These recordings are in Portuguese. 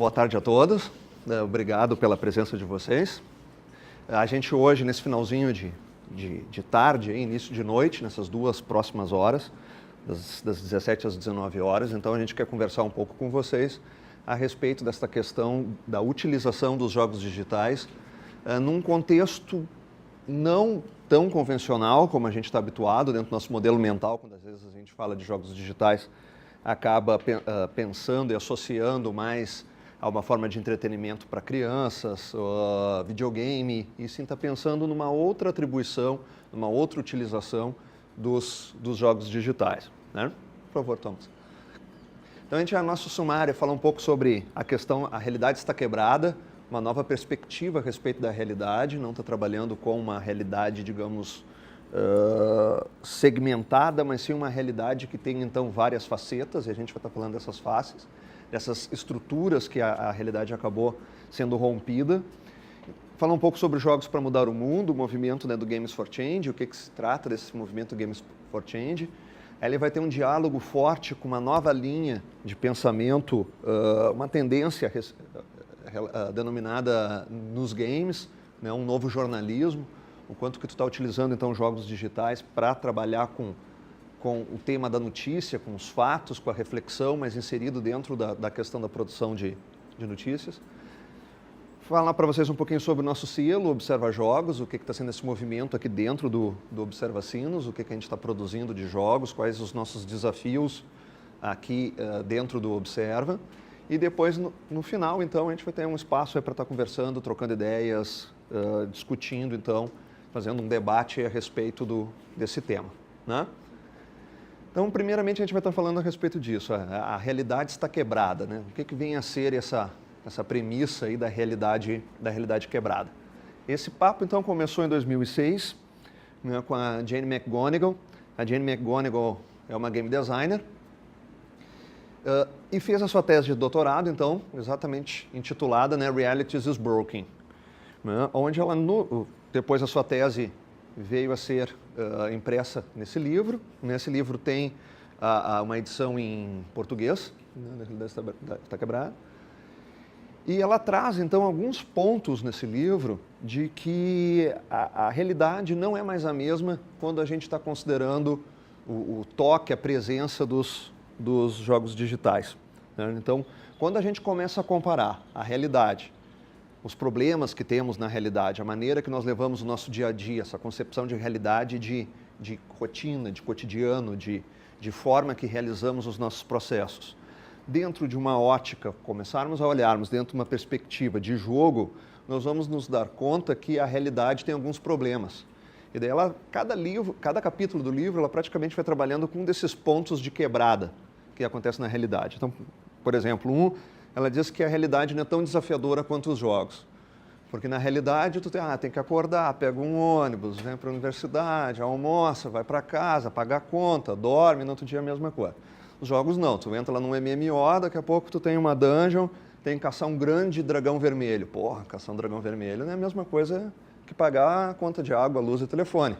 Boa tarde a todos. Obrigado pela presença de vocês. A gente hoje, nesse finalzinho de tarde, início de noite, nessas duas próximas horas, das 17 às 19 horas, então a gente quer conversar um pouco com vocês a respeito desta questão da utilização dos jogos digitais num contexto não tão convencional como a gente está habituado dentro do nosso modelo mental, quando às vezes a gente fala de jogos digitais, acaba pensando e associando mais a uma forma de entretenimento para crianças, videogame, e sim está pensando numa outra atribuição, numa outra utilização dos jogos digitais. Né? Por favor, Thomas. Então, a gente, a nosso sumário, falar um pouco sobre a questão, a realidade está quebrada, uma nova perspectiva a respeito da realidade, não está trabalhando com uma realidade, digamos, segmentada, mas sim uma realidade que tem, então, várias facetas, e a gente vai estar falando dessas faces, dessas estruturas que a realidade acabou sendo rompida. Falar um pouco sobre jogos para mudar o mundo, o movimento, né, do Games for Change, o que se trata desse movimento Games for Change. Aí ele vai ter um diálogo forte com uma nova linha de pensamento, uma tendência denominada nos games, né, um novo jornalismo, o quanto que tu está utilizando então jogos digitais para trabalhar com o tema da notícia, com os fatos, com a reflexão, mas inserido dentro da questão da produção de notícias. Falar para vocês um pouquinho sobre o nosso selo, Observa Jogos, o que está sendo esse movimento aqui dentro do Observa Sinos, o que a gente está produzindo de jogos, quais os nossos desafios aqui dentro do Observa. E depois, no final, então, a gente vai ter um espaço para estar conversando, trocando ideias, discutindo, então, fazendo um debate a respeito desse tema. Né? Então, primeiramente, a gente vai estar falando a respeito disso. A realidade está quebrada. Né? O que vem a ser essa premissa aí da realidade quebrada? Esse papo, então, começou em 2006, né, com a Jane McGonigal. A Jane McGonigal é uma game designer e fez a sua tese de doutorado, então, exatamente intitulada, né, Realities is Broken, né, onde ela, depois a sua tese veio a ser impressa nesse livro. Nesse livro tem uma edição em português, né, está quebrada. E ela traz, então, alguns pontos nesse livro de que a realidade não é mais a mesma quando a gente está considerando o toque, a presença dos jogos digitais. Né? Então, quando a gente começa a comparar a realidade, os problemas que temos na realidade, a maneira que nós levamos o nosso dia a dia, essa concepção de realidade de rotina, de cotidiano, de forma que realizamos os nossos processos, dentro de uma ótica, começarmos a olharmos dentro de uma perspectiva de jogo, nós vamos nos dar conta que a realidade tem alguns problemas. E daí cada capítulo do livro, ela praticamente vai trabalhando com um desses pontos de quebrada que acontece na realidade. Então, por exemplo, ela diz que a realidade não é tão desafiadora quanto os jogos. Porque na realidade tu tem que acordar, pega um ônibus, vem para a universidade, almoça, vai para casa, paga a conta, dorme, no outro dia a mesma coisa. Os jogos não, tu entra lá num MMO, daqui a pouco tu tem uma dungeon, tem que caçar um grande dragão vermelho. Porra, caçar um dragão vermelho não é a mesma coisa que pagar a conta de água, luz e telefone.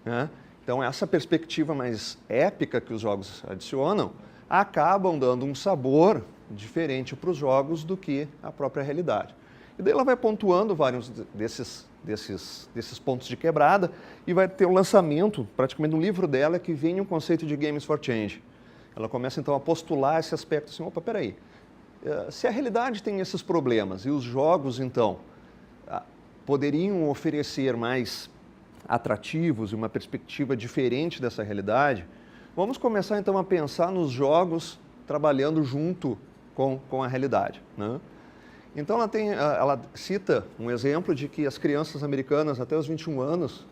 Né? Então essa perspectiva mais épica que os jogos adicionam, acabam dando um sabor diferente para os jogos do que a própria realidade. E daí ela vai pontuando vários desses pontos de quebrada e vai ter um lançamento, praticamente no livro dela, que vem um conceito de Games for Change. Ela começa então a postular esse aspecto assim, opa, peraí, se a realidade tem esses problemas e os jogos então poderiam oferecer mais atrativos e uma perspectiva diferente dessa realidade, vamos começar então a pensar nos jogos trabalhando junto com a realidade. Né? Então ela cita um exemplo de que as crianças americanas até os 21 anos,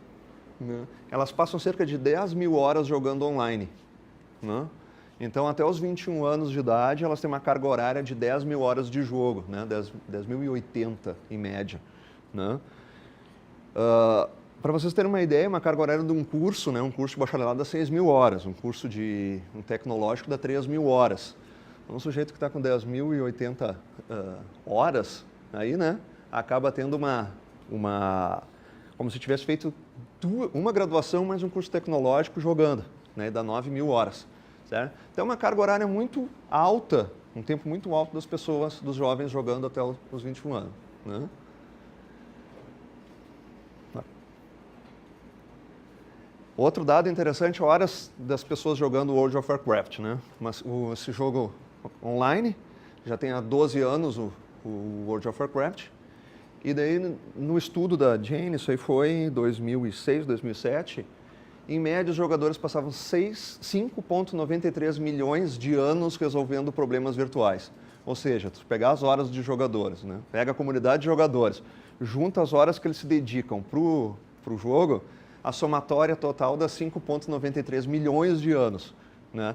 né, elas passam cerca de 10 mil horas jogando online. Né? Então até os 21 anos de idade elas têm uma carga horária de 10 mil horas de jogo, né? 10.080 em média. Né? Para vocês terem uma ideia, uma carga horária de um curso, né, um curso de bacharelado dá 6 mil horas, um curso de um tecnológico dá 3 mil horas. Um sujeito que está com 10.080 horas, aí, né, acaba tendo como se tivesse feito uma graduação mais um curso tecnológico jogando, né, dá 9 mil horas. Certo? Então é uma carga horária muito alta Um tempo muito alto das pessoas, dos jovens jogando até os 21 anos. Né? Outro dado interessante, horas das pessoas jogando World of Warcraft. Né? Esse jogo online, já tem há 12 anos o World of Warcraft. E daí, no estudo da Jane, isso aí foi em 2006, 2007, em média os jogadores passavam 5,93 milhões de anos resolvendo problemas virtuais. Ou seja, tu pegar as horas de jogadores, né? Pega a comunidade de jogadores, junta as horas que eles se dedicam para o jogo, a somatória total dá 5,93 milhões de anos, né?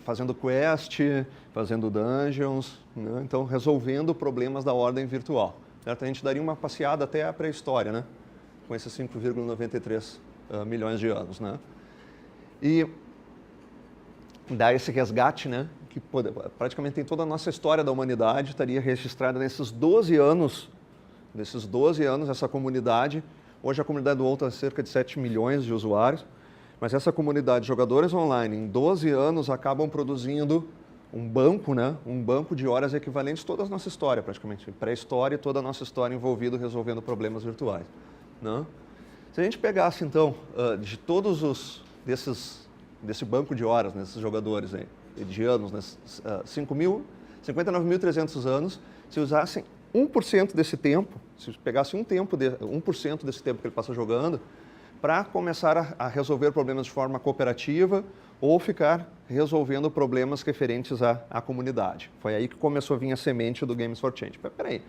Fazendo quest, fazendo dungeons, né? Então resolvendo problemas da ordem virtual. Certo? A gente daria uma passeada até a pré-história, né? Com esses 5,93 milhões de anos. Né? E dá esse resgate, né? Que praticamente tem toda a nossa história da humanidade, estaria registrada nesses 12 anos, essa comunidade. Hoje a comunidade do WoW está cerca de 7 milhões de usuários, mas essa comunidade de jogadores online, em 12 anos, acabam produzindo um banco, né? Um banco de horas equivalentes a toda a nossa história, praticamente. Pré-história e toda a nossa história envolvida resolvendo problemas virtuais. Né? Se a gente pegasse, então, de todos desse banco de horas, nesses jogadores aí, de anos, né? 59.300 anos, se usassem 1% desse tempo, se pegasse 1% desse tempo que ele passa jogando, para começar a resolver problemas de forma cooperativa ou ficar resolvendo problemas referentes à comunidade. Foi aí que começou a vir a semente do Games for Change. Mas peraí,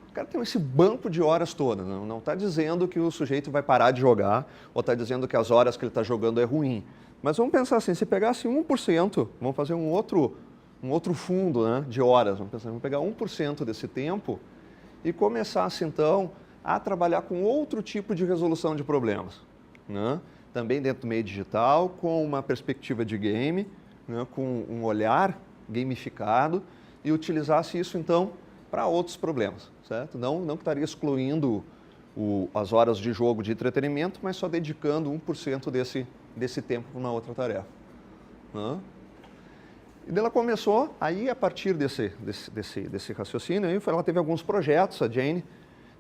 o cara tem esse banco de horas todas, não está dizendo que o sujeito vai parar de jogar ou está dizendo que as horas que ele está jogando é ruim. Mas vamos pensar assim, se pegasse 1%, vamos fazer um outro fundo, né, de horas, vamos pegar 1% desse tempo e começasse então a trabalhar com outro tipo de resolução de problemas. Né? Também dentro do meio digital, com uma perspectiva de game, né, com um olhar gamificado e utilizasse isso então para outros problemas, certo? Não que estaria excluindo as horas de jogo de entretenimento, mas só dedicando 1% desse tempo para uma outra tarefa. Né? E daí ela começou, aí a partir desse raciocínio, aí ela teve alguns projetos, a Jane,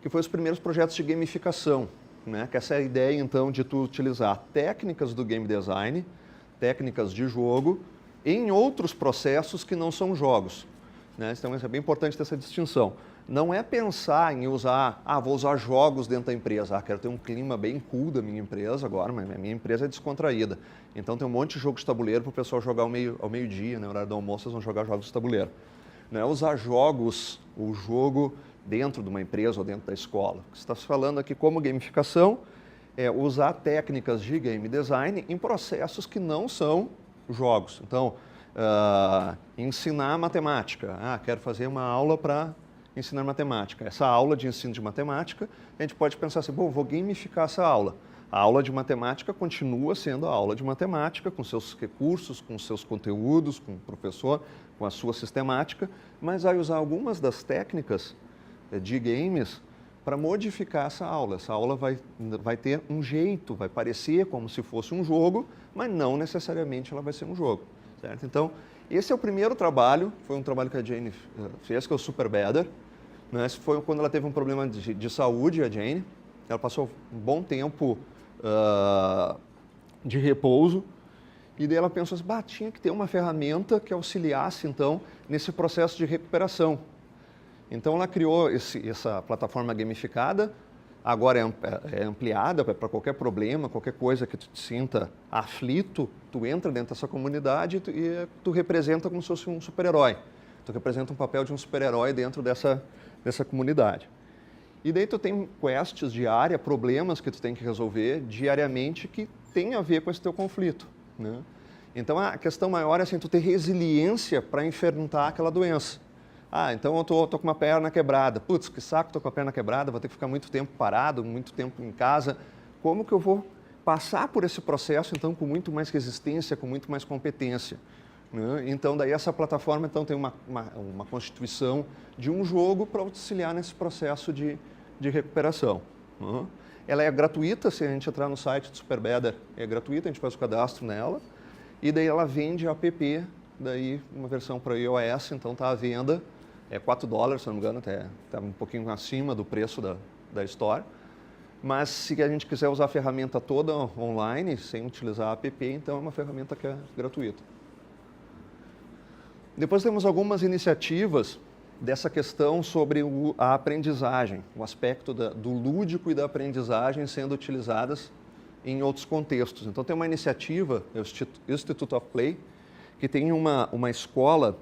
que foi os primeiros projetos de gamificação, né? Que essa é a ideia, então, de tu utilizar técnicas do game design, técnicas de jogo, em outros processos que não são jogos. Né? Então, é bem importante ter essa distinção. Não é pensar em usar, vou usar jogos dentro da empresa. Quero ter um clima bem cool da minha empresa agora, mas a minha empresa é descontraída. Então, tem um monte de jogo de tabuleiro para o pessoal jogar ao meio-dia, né? No horário do almoço, eles vão jogar jogos de tabuleiro. Não é usar o jogo dentro de uma empresa ou dentro da escola. O que você está falando aqui como gamificação é usar técnicas de game design em processos que não são jogos. Então, ensinar matemática. Quero fazer uma aula para ensinar matemática. Essa aula de ensino de matemática, a gente pode pensar assim, vou gamificar essa aula. A aula de matemática continua sendo a aula de matemática, com seus recursos, com seus conteúdos, com o professor, com a sua sistemática, mas vai usar algumas das técnicas de games para modificar essa aula. Essa aula vai ter um jeito, vai parecer como se fosse um jogo, mas não necessariamente ela vai ser um jogo. Certo? Então, esse é o primeiro trabalho, foi um trabalho que a Jane fez, que é o Super Better. Né? Esse foi quando ela teve um problema de saúde, a Jane. Ela passou um bom tempo de repouso, e daí ela pensou assim, tinha que ter uma ferramenta que auxiliasse, então, nesse processo de recuperação. Então, ela criou essa plataforma gamificada, agora é ampliada para qualquer problema, qualquer coisa que tu te sinta aflito, tu entra dentro dessa comunidade e tu representa como se fosse um super-herói. Tu representa um papel de um super-herói dentro dessa comunidade. E daí tu tem quests diárias, problemas que tu tem que resolver diariamente que tem a ver com esse teu conflito. Né? Então, a questão maior é assim, tu ter resiliência para enfrentar aquela doença. Então eu tô com uma perna quebrada. Putz, que saco, tô com a perna quebrada, vou ter que ficar muito tempo parado, muito tempo em casa. Como que eu vou passar por esse processo, então, com muito mais resistência, com muito mais competência? Né? Então, daí essa plataforma então, tem uma constituição de um jogo para auxiliar nesse processo de recuperação. Né? Ela é gratuita, se a gente entrar no site do Super Better, é gratuita, a gente faz o cadastro nela. E daí ela vende app daí uma versão para iOS, então está à venda, é $4, se não me engano, até está um pouquinho acima do preço da Store. Mas se a gente quiser usar a ferramenta toda online, sem utilizar a app, então é uma ferramenta que é gratuita. Depois temos algumas iniciativas dessa questão sobre a aprendizagem, o aspecto do lúdico e da aprendizagem sendo utilizadas em outros contextos. Então tem uma iniciativa, o Institute of Play, que tem uma escola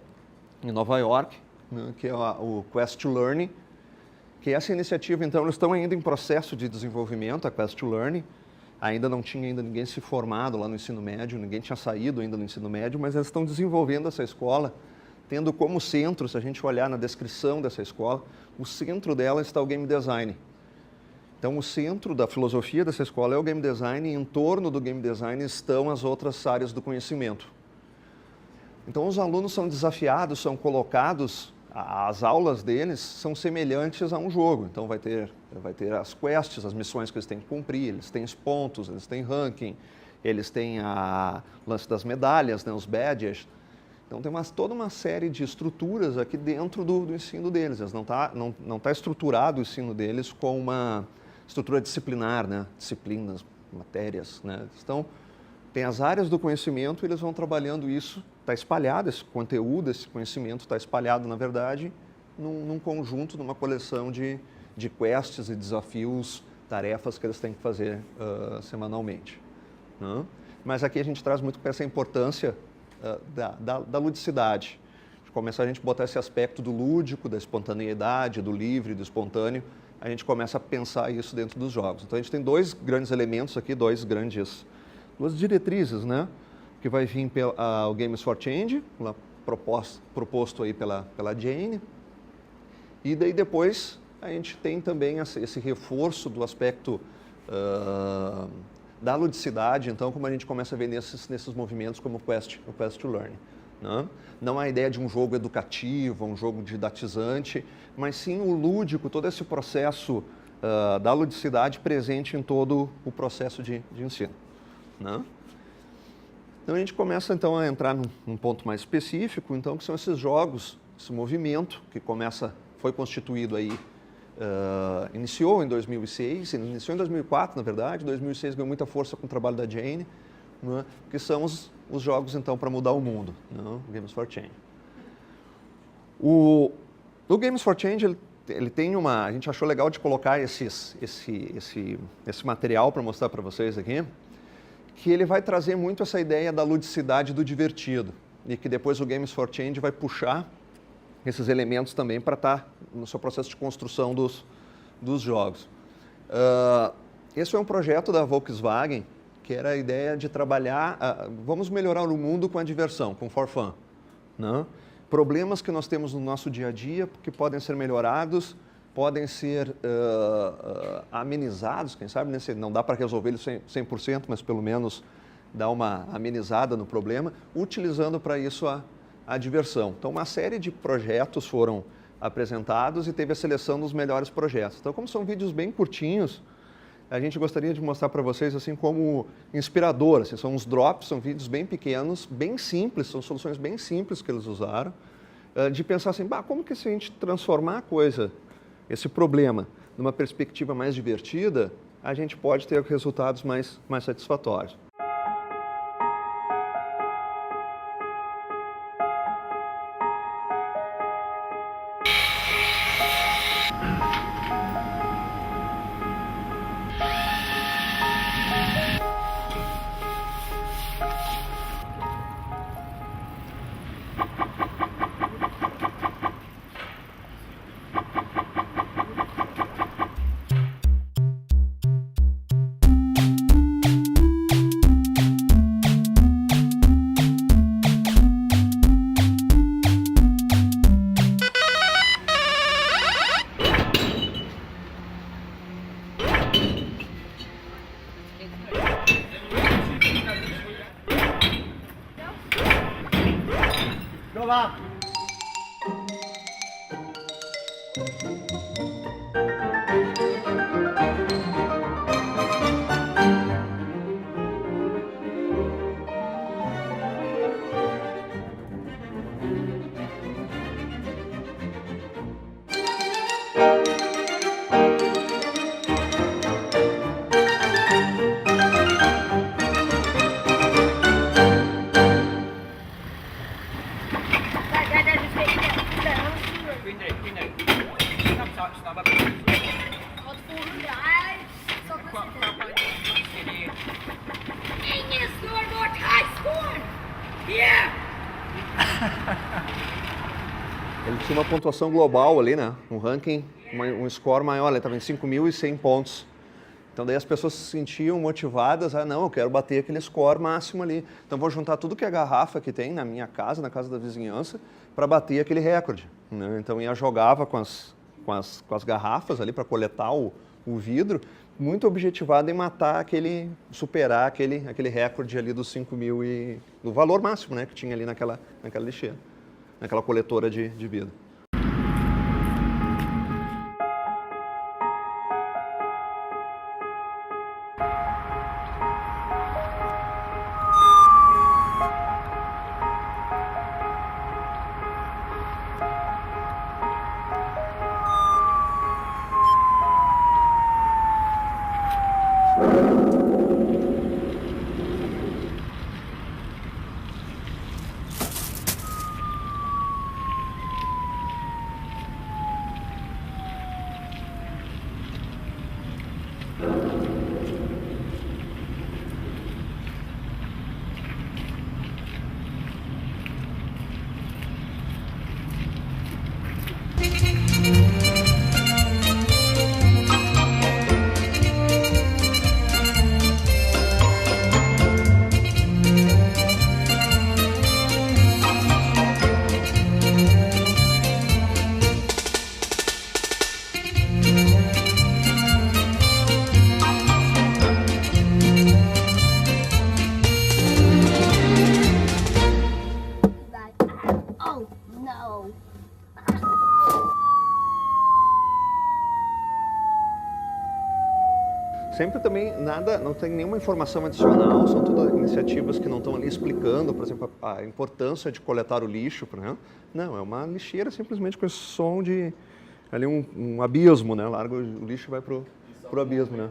em Nova York, né, que é o Quest to Learn, que essa iniciativa, então, eles estão ainda em processo de desenvolvimento, a Quest to Learn, ainda não tinha ninguém se formado lá no ensino médio, ninguém tinha saído ainda do ensino médio, mas eles estão desenvolvendo essa escola, tendo como centro, se a gente olhar na descrição dessa escola, o centro dela está o game design. Então, o centro da filosofia dessa escola é o game design e em torno do game design estão as outras áreas do conhecimento. Então, os alunos são desafiados, são colocados, as aulas deles são semelhantes a um jogo. Então, vai ter as quests, as missões que eles têm que cumprir, eles têm os pontos, eles têm ranking, eles têm o lance das medalhas, né, os badges. Então, tem toda uma série de estruturas aqui dentro do ensino deles. Não tá estruturado o ensino deles com uma estrutura disciplinar, né? Disciplinas, matérias, né? Então, tem as áreas do conhecimento e eles vão trabalhando isso, está espalhado, esse conteúdo, esse conhecimento está espalhado, na verdade, num conjunto, numa coleção de quests e desafios, tarefas que eles têm que fazer semanalmente. Né? Mas aqui a gente traz muito essa importância da ludicidade. Começa a gente botar esse aspecto do lúdico, da espontaneidade, do livre, do espontâneo, a gente começa a pensar isso dentro dos jogos. Então a gente tem dois grandes elementos aqui, duas diretrizes, né? Que vai vir o Games for Change, lá proposto aí pela Jane. E daí depois a gente tem também esse reforço do aspecto da ludicidade, então, como a gente começa a ver nesses movimentos como o Quest to Learn. Né? Não a ideia de um jogo educativo, um jogo didatizante, mas sim o lúdico, todo esse processo da ludicidade presente em todo o processo de ensino. Né? Então a gente começa então a entrar num ponto mais específico, então, que são esses jogos, esse movimento que foi constituído aí, iniciou em 2006, iniciou em 2004, na verdade, 2006 ganhou muita força com o trabalho da Jane, né, que são os jogos então para mudar o mundo, né, Games for Change. O Games for Change ele tem a gente achou legal de colocar esse material para mostrar para vocês aqui, que ele vai trazer muito essa ideia da ludicidade, do divertido, e que depois o Games for Change vai puxar esses elementos também para estar no seu processo de construção dos jogos. Esse é um projeto da Volkswagen, que era a ideia de trabalhar, vamos melhorar o mundo com a diversão, com for fun. Né? Problemas que nós temos no nosso dia a dia, que podem ser melhorados, podem ser amenizados, quem sabe, né? Não dá para resolver eles 100%, mas pelo menos dar uma amenizada no problema, utilizando para isso a diversão. Então, uma série de projetos foram apresentados e teve a seleção dos melhores projetos. Então, como são vídeos bem curtinhos, a gente gostaria de mostrar para vocês assim como inspirador. Assim, são uns drops, são vídeos bem pequenos, bem simples, são soluções bem simples que eles usaram, de pensar assim, como que se a gente transformar a coisa, esse problema, numa perspectiva mais divertida, a gente pode ter resultados mais satisfatórios. Ele tinha uma pontuação global ali, né? Um ranking, um score maior, ele estava em 5.100 pontos. Então daí as pessoas se sentiam motivadas, não, eu quero bater aquele score máximo ali. Então vou juntar tudo que é garrafa que tem na minha casa, na casa da vizinhança, para bater aquele recorde, né? Então jogava com as garrafas ali para coletar o vidro, muito objetivado em superar aquele recorde ali dos 5.000 e do valor máximo, né, que tinha ali naquela lixeira, naquela coletora de vidro. Sempre também não tem nenhuma informação adicional, são todas iniciativas que não estão ali explicando, por exemplo, a importância de coletar o lixo, por exemplo. Não, é uma lixeira simplesmente com esse som de ali um abismo, né? Larga o lixo e vai pro abismo, né?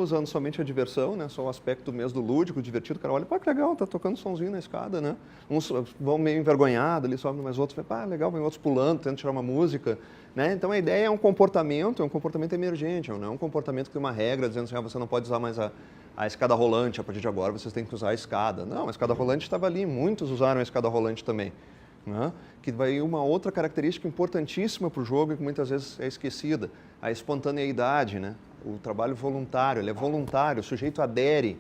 Usando somente a diversão, né? Só o aspecto mesmo do lúdico, divertido. O cara olha, pá, que legal, tá tocando somzinho na escada, né? Uns vão meio envergonhados ali, sobem, mas outros, pá, legal, vem outros pulando, tentando tirar uma música, né? Então a ideia é um comportamento emergente, não é um comportamento que tem uma regra dizendo assim, você não pode usar mais a escada rolante, a partir de agora vocês têm que usar a escada. Não, a escada rolante estava ali, muitos usaram a escada rolante também, né? Que vai uma outra característica importantíssima para o jogo e que muitas vezes é esquecida, a espontaneidade, né? O trabalho voluntário, ele é voluntário, o sujeito adere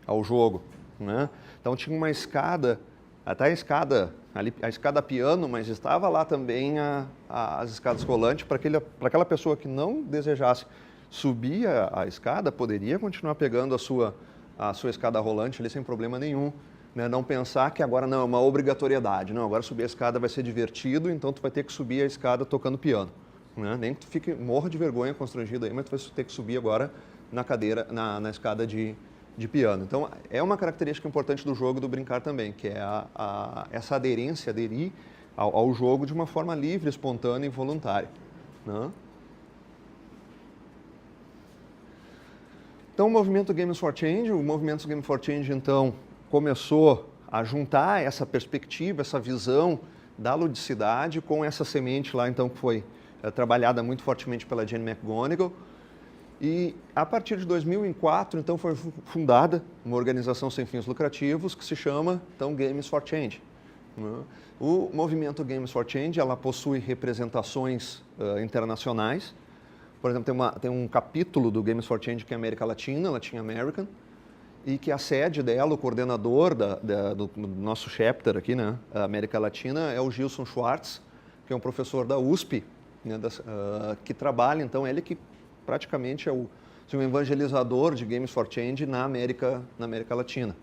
ao jogo, né? Então tinha uma escada, até a escada piano, mas estava lá também as escadas rolantes para aquela pessoa que não desejasse subir a escada, poderia continuar pegando a sua escada rolante ali sem problema nenhum, né? Não pensar que agora não, é uma obrigatoriedade, não, agora subir a escada vai ser divertido, então tu vai ter que subir a escada tocando piano. Né? Nem que tu morra de vergonha, constrangido aí, mas tu vai ter que subir agora na escada de de piano. Então, é uma característica importante do jogo do brincar também, que é essa aderência, aderir ao jogo de uma forma livre, espontânea e voluntária, né? Então, o movimento Games for Change, então, começou a juntar essa perspectiva, essa visão da ludicidade com essa semente lá, então, que foi trabalhada muito fortemente pela Jane McGonigal. E, a partir de 2004, então, foi fundada uma organização sem fins lucrativos que se chama, então, Games for Change, né? O movimento Games for Change, ela possui representações internacionais. Por exemplo, tem um capítulo do Games for Change que é América Latina, Latin American, e que a sede dela, o coordenador do nosso chapter aqui, né, América Latina, é o Gilson Schwartz, que é um professor da USP, né, que trabalha, então, ele que praticamente é o evangelizador de Games for Change na América Latina.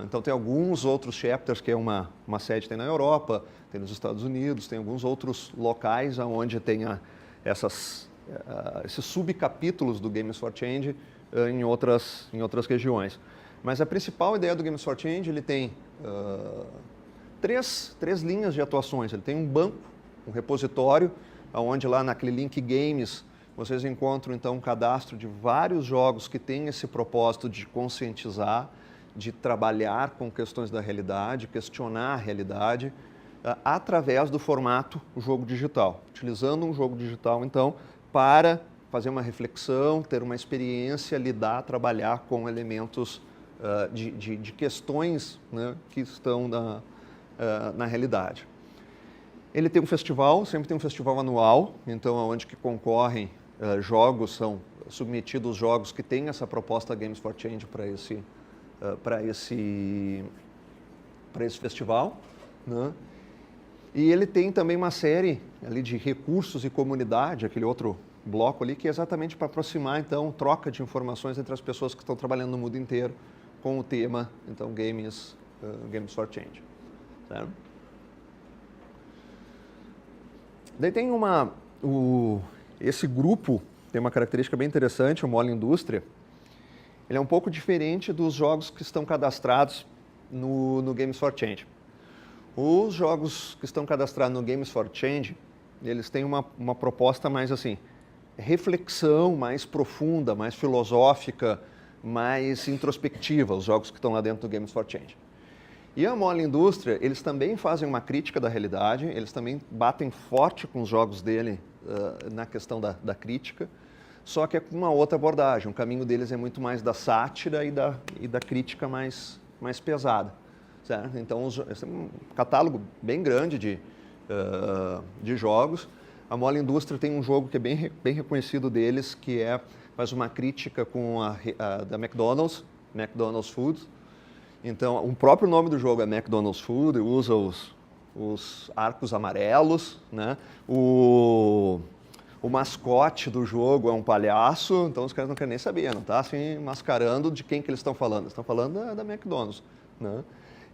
Então, tem alguns outros chapters, que é uma sede tem na Europa, tem nos Estados Unidos, tem alguns outros locais onde tem esses subcapítulos do Games for Change em outras regiões. Mas a principal ideia do Games for Change, ele tem três linhas de atuações. Ele tem um banco, um repositório, onde lá naquele link Games vocês encontram então um cadastro de vários jogos que têm esse propósito de conscientizar, de trabalhar com questões da realidade, questionar a realidade, através do formato jogo digital. Utilizando um jogo digital, então, para fazer uma reflexão, ter uma experiência, lidar, trabalhar com elementos de questões, né, que estão na realidade. Ele tem um festival, sempre tem um festival anual, então, onde que concorrem jogos, são submetidos jogos que têm essa proposta Games for Change para esse festival, né? E ele tem também uma série ali de recursos e comunidade, aquele outro bloco ali, que é exatamente para aproximar, então, troca de informações entre as pessoas que estão trabalhando no mundo inteiro com o tema, então, Games for Change. Certo? Daí tem esse grupo tem uma característica bem interessante, o Mole Indústria. Ele é um pouco diferente dos jogos que estão cadastrados no Games for Change. Os jogos que estão cadastrados no Games for Change, eles têm uma proposta mais assim, reflexão mais profunda, mais filosófica, mais introspectiva, os jogos que estão lá dentro do Games for Change. E a Mole Indústria, eles também fazem uma crítica da realidade, eles também batem forte com os jogos dele na questão da crítica, só que é com uma outra abordagem. O caminho deles é muito mais da sátira e da crítica mais pesada. Certo? Então, esse é um catálogo bem grande de jogos. A Mole Indústria tem um jogo que é bem reconhecido deles, que faz uma crítica com da McDonald's Food. Então, o próprio nome do jogo é McDonald's Food, usa os arcos amarelos, né? O mascote do jogo é um palhaço, então os caras não querem nem saber, não está assim mascarando de quem que eles estão falando. Eles estão falando da McDonald's, né?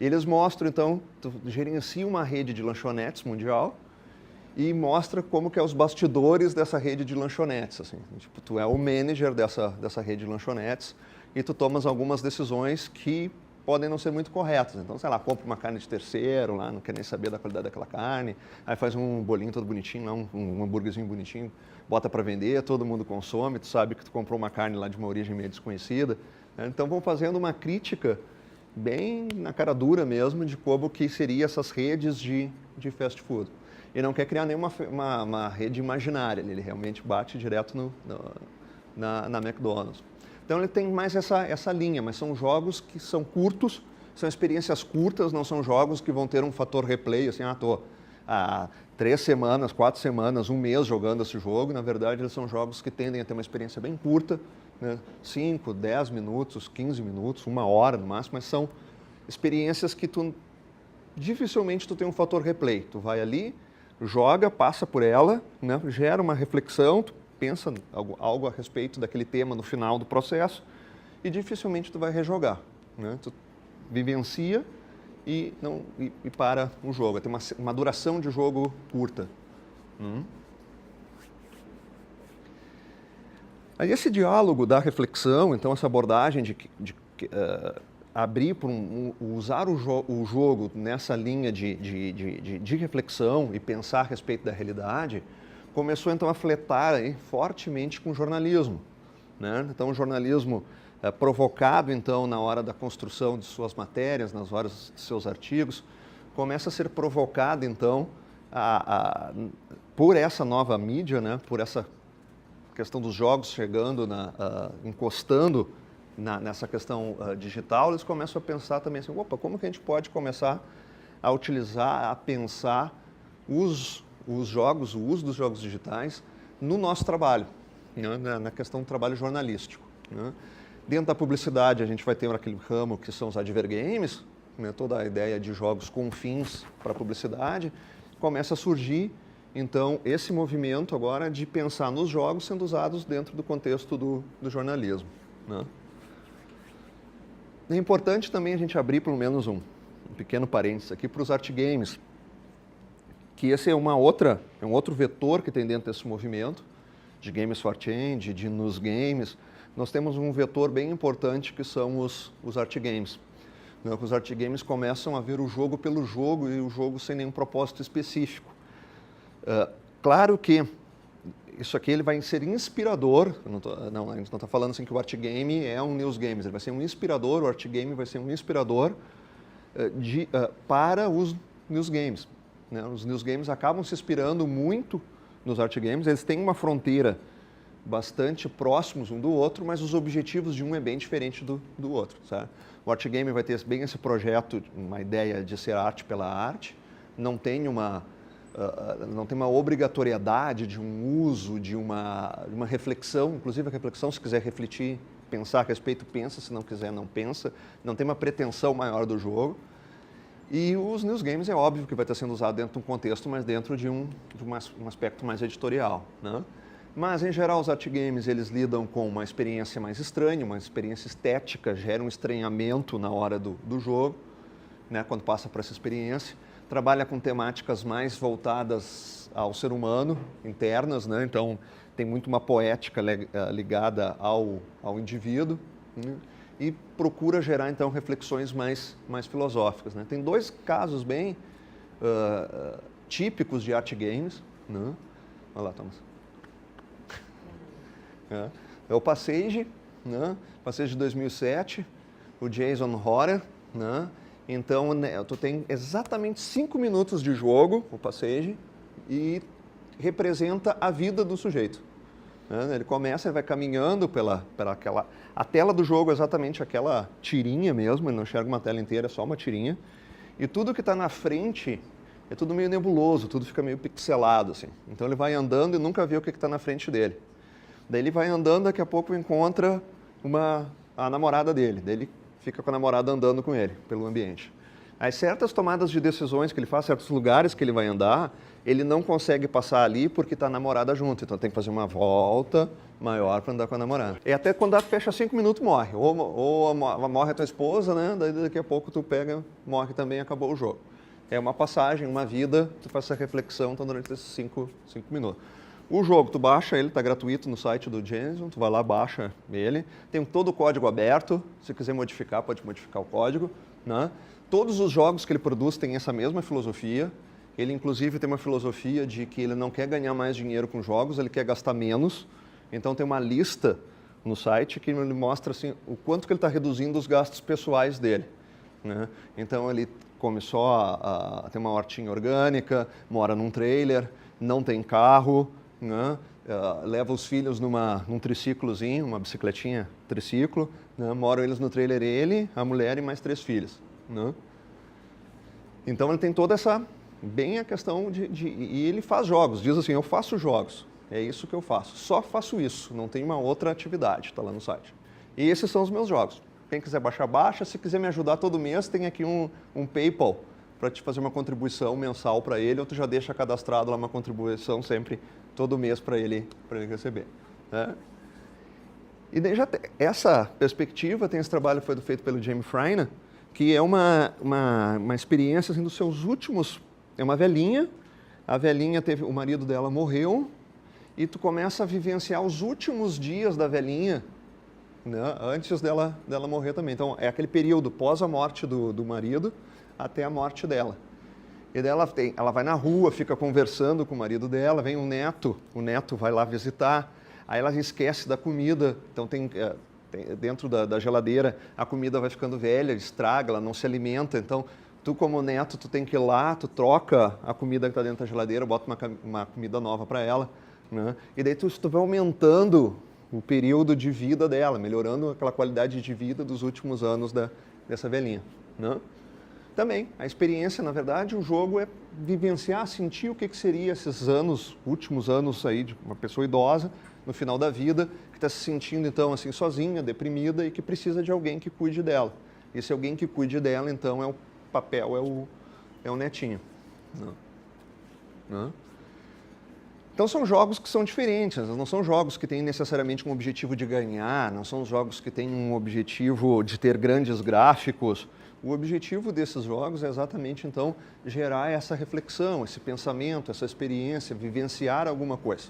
E eles mostram, então, tu gerencia uma rede de lanchonetes mundial e mostra como que é os bastidores dessa rede de lanchonetes. Assim. Tipo, tu é o manager dessa rede de lanchonetes e tu tomas algumas decisões que podem não ser muito corretas. Então, sei lá, compra uma carne de terceiro, lá, não quer nem saber da qualidade daquela carne, aí faz um bolinho todo bonitinho, lá, um hambúrguerzinho bonitinho, bota para vender, todo mundo consome, tu sabe que tu comprou uma carne lá de uma origem meio desconhecida. Então, vão fazendo uma crítica bem na cara dura mesmo de como que seriam essas redes de fast food. E não quer criar nenhuma uma rede imaginária, ele realmente bate direto na McDonald's. Então ele tem mais essa linha, mas são jogos que são curtos, são experiências curtas, não são jogos que vão ter um fator replay, assim, estou há 3 semanas, 4 semanas, 1 mês jogando esse jogo. Na verdade, eles são jogos que tendem a ter uma experiência bem curta, né? 5, 10 minutos, 15 minutos, 1 hora no máximo, mas são experiências que dificilmente tu tem um fator replay. Tu vai ali, joga, passa por ela, né? Gera uma reflexão, tu pensa algo a respeito daquele tema no final do processo e dificilmente tu vai rejogar, né? Tu vivencia e para o jogo. Tem uma duração de jogo curta. Aí esse diálogo da reflexão, então essa abordagem de abrir para usar o jogo nessa linha de reflexão e pensar a respeito da realidade, começou então a fletar aí, fortemente com o jornalismo, né? Então o jornalismo provocado então na hora da construção de suas matérias, nas horas de seus artigos, começa a ser provocado então por essa nova mídia, né? Por essa questão dos jogos chegando, encostando nessa questão digital, eles começam a pensar também assim, opa, como que a gente pode começar a utilizar, a pensar os jogos, o uso dos jogos digitais no nosso trabalho, né? Na questão do trabalho jornalístico, né? Dentro da publicidade, a gente vai ter aquele ramo que são os advergames, né? Toda a ideia de jogos com fins para publicidade, começa a surgir, então, esse movimento agora de pensar nos jogos sendo usados dentro do contexto do jornalismo, né? É importante também a gente abrir pelo menos um pequeno parênteses aqui para os art games, que esse é um outro vetor que tem dentro desse movimento de Games for Change, de News Games. Nós temos um vetor bem importante que são os art games. Os art games começam a ver o jogo pelo jogo e o jogo sem nenhum propósito específico. Claro que isso aqui ele vai ser inspirador, a gente não está falando assim que o art game é um news game, ele vai ser um inspirador, o art game vai ser um inspirador para os news games, né? Os news games acabam se inspirando muito nos art games, eles têm uma fronteira bastante próximos um do outro, mas os objetivos de um é bem diferente do outro, sabe? O art game vai ter bem esse projeto, uma ideia de ser arte pela arte, não tem uma obrigatoriedade de um uso, de uma reflexão, inclusive a reflexão, se quiser refletir, pensar a respeito, pensa, se não quiser, não pensa, não tem uma pretensão maior do jogo. E os news games é óbvio que vai estar sendo usado dentro de um contexto, mas dentro de um aspecto mais editorial, né? Mas, em geral, os art games, eles lidam com uma experiência mais estranha, uma experiência estética, gera um estranhamento na hora do jogo, né, quando passa por essa experiência. Trabalha com temáticas mais voltadas ao ser humano, internas, né? Então tem muito uma poética ligada ao indivíduo, né? E procura gerar então reflexões mais filosóficas, né? Tem dois casos bem típicos de art games, né? Olha lá, Thomas. É o Passage, né? Passage de 2007, o Jason Horner, né? Então, né, tu tem exatamente 5 minutos de jogo, o Passage, e representa a vida do sujeito, né? Ele começa, ele vai caminhando pela aquela... A tela do jogo é exatamente aquela tirinha mesmo, ele não enxerga uma tela inteira, é só uma tirinha. E tudo que está na frente é tudo meio nebuloso, tudo fica meio pixelado, assim. Então ele vai andando e nunca vê o que está na frente dele. Daí ele vai andando, daqui a pouco encontra a namorada dele. Daí ele fica com a namorada andando com ele pelo ambiente. Aí certas tomadas de decisões que ele faz, certos lugares que ele vai andar, ele não consegue passar ali porque está a namorada junto. Então tem que fazer uma volta maior para andar com a namorada. E até quando fecha 5 minutos, morre. Ou morre a tua esposa, né? Daí daqui a pouco tu pega, morre também e acabou o jogo. É uma passagem, uma vida, tu faz essa reflexão então, durante esses 5 minutos. O jogo, tu baixa ele, está gratuito no site do Jason, tu vai lá, baixa ele. Tem todo o código aberto, se quiser modificar, pode modificar o código, né? Todos os jogos que ele produz têm essa mesma filosofia. Ele, inclusive, tem uma filosofia de que ele não quer ganhar mais dinheiro com jogos, ele quer gastar menos. Então, tem uma lista no site que ele mostra assim, o quanto que ele está reduzindo os gastos pessoais dele, né? Então, ele começou a ter uma hortinha orgânica, mora num trailer, não tem carro, né? Leva os filhos num triciclozinho, uma bicicletinha triciclo, né? Moram eles no trailer, ele, a mulher e mais 3 filhos, né? Então ele tem toda essa, bem a questão e ele faz jogos, diz assim, eu faço jogos, é isso que eu faço, só faço isso, não tem uma outra atividade, está lá no site. E esses são os meus jogos. Quem quiser baixar, baixa, se quiser me ajudar todo mês, tem aqui um PayPal para te fazer uma contribuição mensal para ele, ou tu já deixa cadastrado lá uma contribuição sempre, todo mês para ele receber, né? E daí essa perspectiva, tem esse trabalho que foi feito pelo Jamie Freina, que é uma experiência assim, dos seus últimos... É uma velhinha, a velhinha o marido dela morreu, e tu começa a vivenciar os últimos dias da velhinha né, antes dela morrer também. Então, é aquele período pós a morte do marido até a morte dela. E daí ela vai na rua, fica conversando com o marido dela, vem o neto vai lá visitar, aí ela esquece da comida, então dentro da geladeira a comida vai ficando velha, estraga, ela não se alimenta, então tu como neto, tu tem que ir lá, tu troca a comida que está dentro da geladeira, bota uma comida nova para ela, né? E daí tu vai aumentando o período de vida dela, melhorando aquela qualidade de vida dos últimos anos dessa velhinha, né? Também, a experiência, na verdade, o jogo é vivenciar, sentir o que seria esses últimos anos aí de uma pessoa idosa, no final da vida, que está se sentindo, então, assim, sozinha, deprimida e que precisa de alguém que cuide dela. Esse alguém que cuide dela, então, é o netinho. Não? Então, são jogos que são diferentes, não são jogos que têm necessariamente um objetivo de ganhar, não são jogos que têm um objetivo de ter grandes gráficos. O objetivo desses jogos é exatamente, então, gerar essa reflexão, esse pensamento, essa experiência, vivenciar alguma coisa,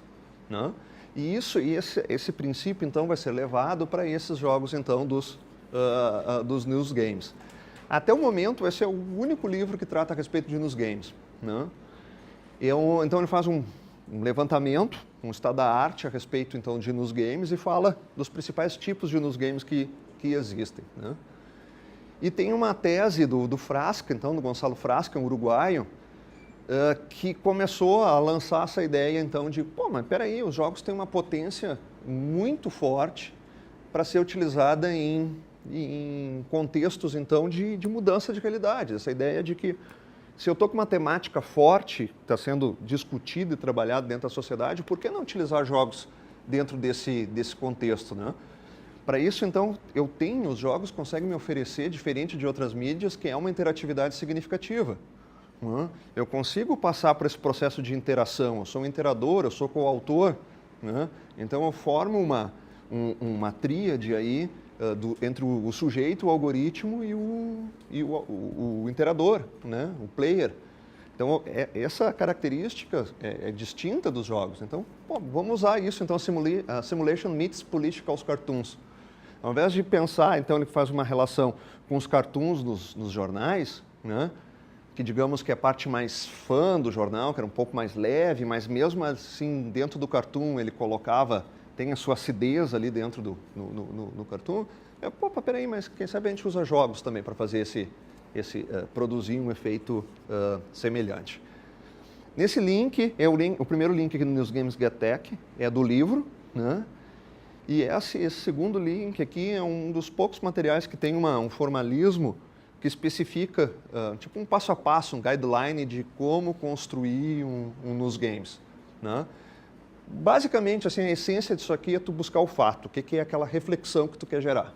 né? E esse princípio, então, vai ser levado para esses jogos, então, dos news games. Até o momento, esse é o único livro que trata a respeito de news games, né? Então, ele faz um levantamento, um estado da arte a respeito, então, de news games e fala dos principais tipos de news games que existem, né? E tem uma tese do Frasca, então, do Gonçalo Frasca, um uruguaio, que começou a lançar essa ideia, então, de, mas peraí, os jogos têm uma potência muito forte para ser utilizada em contextos, então, de mudança de realidade. Essa ideia de que, se eu estou com uma temática forte, que está sendo discutida e trabalhada dentro da sociedade, por que não utilizar jogos dentro desse contexto, né? Para isso, então, os jogos conseguem me oferecer, diferente de outras mídias, que é uma interatividade significativa. Né? Eu consigo passar por esse processo de interação, eu sou um interador, eu sou coautor, né? Então eu formo uma tríade aí entre o sujeito, o algoritmo e o interador, né? O player. Então, essa característica é distinta dos jogos. Então, vamos usar isso, então, a Simulation Meets Political Cartoons. Ao invés de pensar, então, ele faz uma relação com os cartoons nos jornais, né? Que digamos que é a parte mais fã do jornal, que era um pouco mais leve, mas mesmo assim, dentro do cartoon, ele tem a sua acidez ali dentro no cartoon. Peraí, mas quem sabe a gente usa jogos também para fazer produzir um efeito semelhante. Nesse link, o primeiro link aqui no News Games Get Tech é do livro, né? E esse segundo link aqui é um dos poucos materiais que tem um formalismo que especifica, tipo um passo a passo, um guideline de como construir um News Games, né? Basicamente, assim, a essência disso aqui é tu buscar o fato, o que é aquela reflexão que tu quer gerar.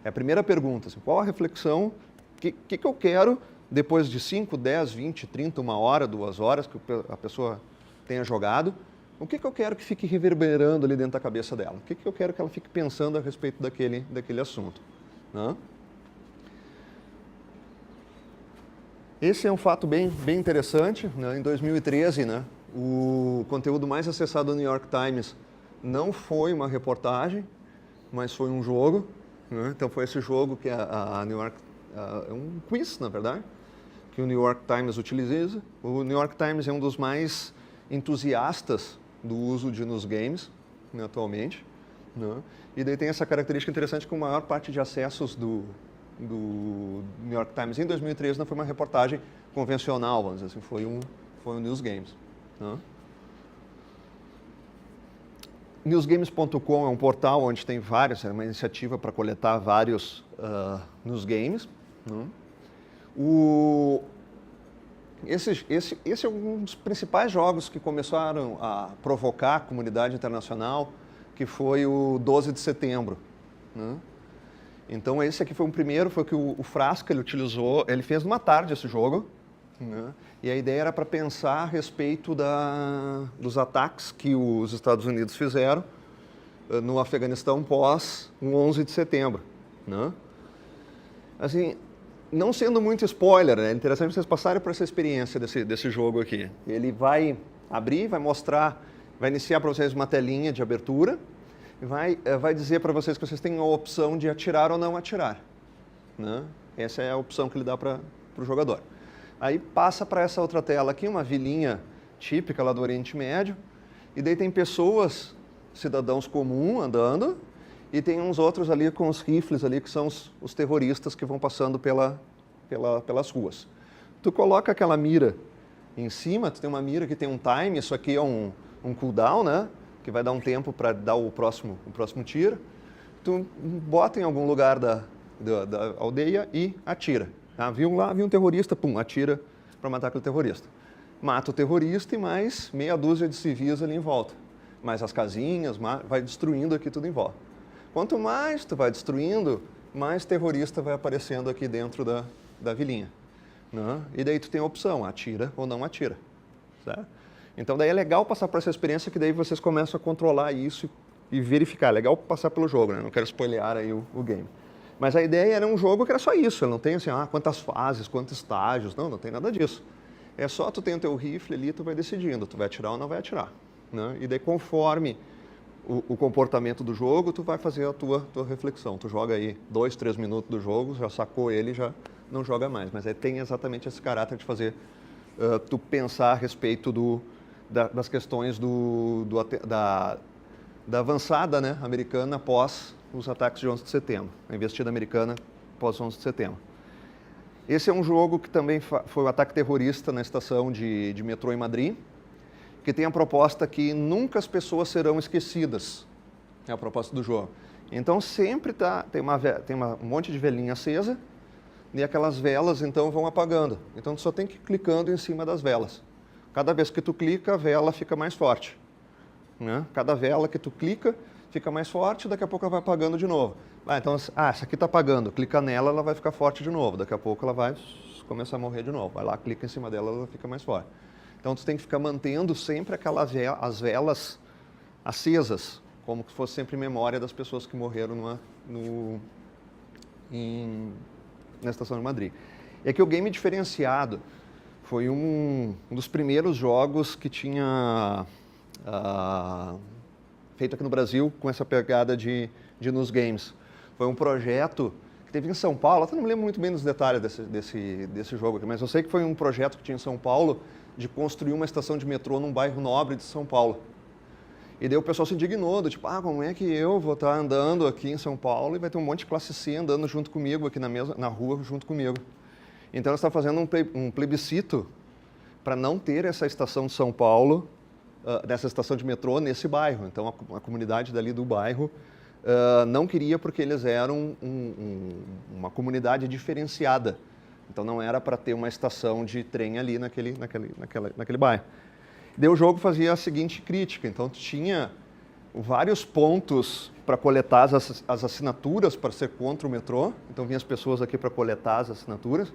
É a primeira pergunta, assim, qual a reflexão, o que eu quero, depois de 5, 10, 20, 30, 1 hora, 2 horas que a pessoa tenha jogado, o que eu quero que fique reverberando ali dentro da cabeça dela? O que eu quero que ela fique pensando a respeito daquele assunto, né? Esse é um fato bem interessante, né? Em 2013, né, o conteúdo mais acessado do New York Times não foi uma reportagem, mas foi um jogo, né? Então foi esse jogo que a New York... é um quiz, na verdade, que o New York Times utiliza. O New York Times é um dos mais entusiastas do uso de news games, né, atualmente, né? E daí tem essa característica interessante que a maior parte de acessos do New York Times em 2013 não foi uma reportagem convencional, vamos dizer assim, foi um news games, né? Newsgames.com é um portal onde tem é uma iniciativa para coletar vários news games, né? Esse é um dos principais jogos que começaram a provocar a comunidade internacional, que foi o 12 de setembro, né? Então esse aqui foi o primeiro, foi o que o Frasca ele utilizou, ele fez numa tarde esse jogo, né? E a ideia era para pensar a respeito dos ataques que os Estados Unidos fizeram no Afeganistão pós o 11 de setembro, né? Assim, não sendo muito spoiler, é interessante vocês passarem por essa experiência desse jogo aqui. Ele vai abrir, vai mostrar, vai iniciar para vocês uma telinha de abertura, vai dizer para vocês que vocês têm a opção de atirar ou não atirar. Né? Essa é a opção que ele dá para o jogador. Aí passa para essa outra tela aqui, uma vilinha típica lá do Oriente Médio, e daí tem pessoas, cidadãos comuns andando, e tem uns outros ali com os rifles ali, que são os terroristas que vão passando pelas ruas. Tu coloca aquela mira em cima, tu tem uma mira que tem um time, isso aqui é um cooldown, né? Que vai dar um tempo para dar o próximo tiro. Tu bota em algum lugar da aldeia e atira. Tá? Viu um terrorista, pum, atira para matar aquele terrorista. Mata o terrorista e mais meia dúzia de civis ali em volta. Mais as casinhas, vai destruindo aqui tudo em volta. Quanto mais tu vai destruindo, mais terrorista vai aparecendo aqui dentro da vilinha. Né? E daí tu tem a opção, atira ou não atira. Certo? Então daí é legal passar por essa experiência que daí vocês começam a controlar isso e verificar. É legal passar pelo jogo, né? Não quero spoilear aí o game. Mas a ideia era um jogo que era só isso, ele não tem assim, quantas fases, quantos estágios, não tem nada disso. É só tu tem o teu rifle ali, tu vai decidindo, tu vai atirar ou não vai atirar. Né? E daí conforme o comportamento do jogo, tu vai fazer a tua reflexão. Tu joga aí 2, 3 minutos do jogo, já sacou ele, já não joga mais. Mas aí tem exatamente esse caráter de fazer tu pensar a respeito das questões da avançada, né, americana após os ataques de 11 de setembro, a investida americana após 11 de setembro. Esse é um jogo que também foi um ataque terrorista na estação de metrô em Madrid, que tem a proposta que nunca as pessoas serão esquecidas, é a proposta do jogo. Então sempre tem um monte de velinha acesa, e aquelas velas então vão apagando. Então tu só tem que ir clicando em cima das velas. Cada vez que tu clica, a vela fica mais forte. Né? Cada vela que tu clica fica mais forte, daqui a pouco ela vai apagando de novo. Então, essa aqui está apagando, clica nela, ela vai ficar forte de novo. Daqui a pouco ela vai começar a morrer de novo. Vai lá, clica em cima dela, ela fica mais forte. Então tu tem que ficar mantendo sempre as velas acesas, como se fosse sempre memória das pessoas que morreram na estação de Madrid. E aqui o game diferenciado foi um dos primeiros jogos que tinha feito aqui no Brasil com essa pegada de News Games. Foi um projeto que teve em São Paulo, até não me lembro muito bem dos detalhes desse jogo aqui, mas eu sei que foi um projeto que tinha em São Paulo de construir uma estação de metrô num bairro nobre de São Paulo. E daí o pessoal se indignou, tipo, como é que eu vou estar andando aqui em São Paulo e vai ter um monte de classe C andando junto comigo, aqui na rua, junto comigo. Então, eles estão fazendo um plebiscito para não ter essa estação de São Paulo, dessa estação de metrô, nesse bairro. Então, a comunidade dali do bairro não queria porque eles eram uma comunidade diferenciada. Então, não era para ter uma estação de trem ali naquele bairro. Daí o jogo fazia a seguinte crítica, então tinha vários pontos para coletar as assinaturas para ser contra o metrô, então vinha as pessoas aqui para coletar as assinaturas,